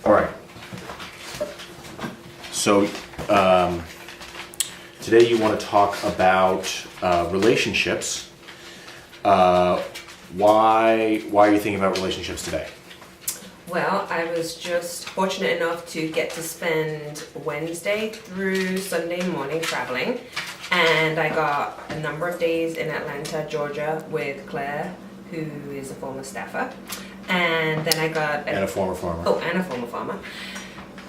All right. So today you want to talk about relationships. Why are you thinking about relationships today? Well, I was just fortunate enough to get to spend Wednesday through Sunday morning traveling, and I got a number of days in Atlanta, Georgia with Claire, who is a former staffer, and then I got And a former farmer. Oh, and a former farmer.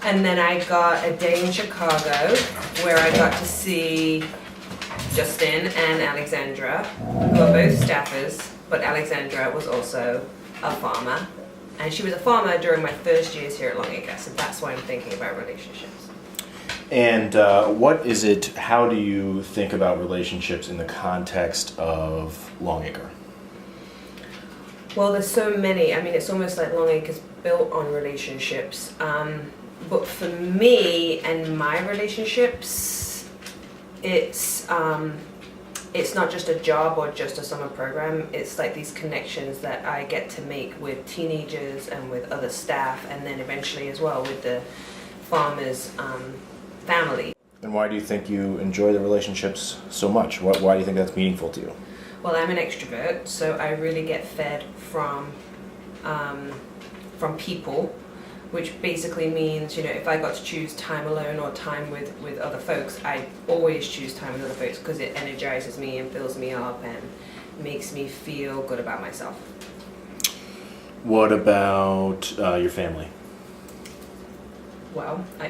And then I got a day in Chicago where I got to see Justin and Alexandra, who are both staffers, but Alexandra was also a farmer. And she was a farmer during my first years here at Longacre, so that's why I'm thinking about relationships. And what is it, how do you think about relationships in the context of Longacre? Well, there's so many. I mean, it's almost like Longacre's built on relationships. But for me and my relationships, it's not just a job or just a summer program. It's like these connections that I get to make with teenagers and with other staff, and then eventually as well with the farmers' family. And why do you think you enjoy the relationships so much? Why do you think that's meaningful to you? Well, I'm an extrovert, so I really get fed from people, which basically means, if I got to choose time alone or time with other folks, I always choose time with other folks because it energizes me and fills me up and makes me feel good about myself. What about your family? Well, I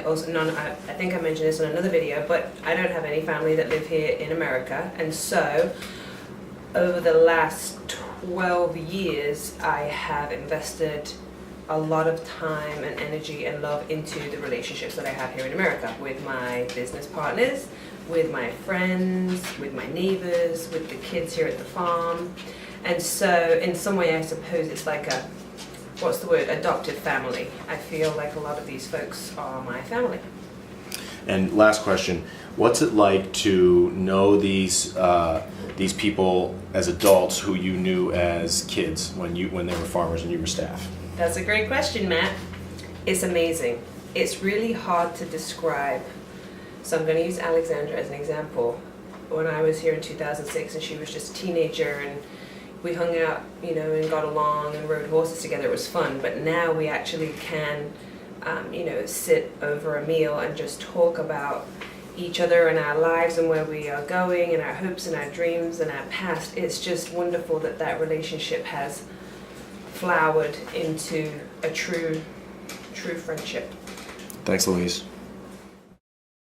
think I mentioned this in another video, but I don't have any family that live here in America, and so over the last 12 years, I have invested a lot of time and energy and love into the relationships that I have here in America with my business partners, with my friends, with my neighbors, with the kids here at the farm. And so in some way, I suppose it's like adoptive family. I feel like a lot of these folks are my family. And last question, what's it like to know these people as adults who you knew as kids when they were farmers and you were staff? That's a great question, Matt. It's amazing. It's really hard to describe. So I'm going to use Alexandra as an example. When I was here in 2006 and she was just a teenager and we hung out, and got along and rode horses together, it was fun. But now we actually can, sit over a meal and just talk about each other and our lives and where we are going and our hopes and our dreams and our past. It's just wonderful that relationship has flowered into a true friendship. Thanks, Louise.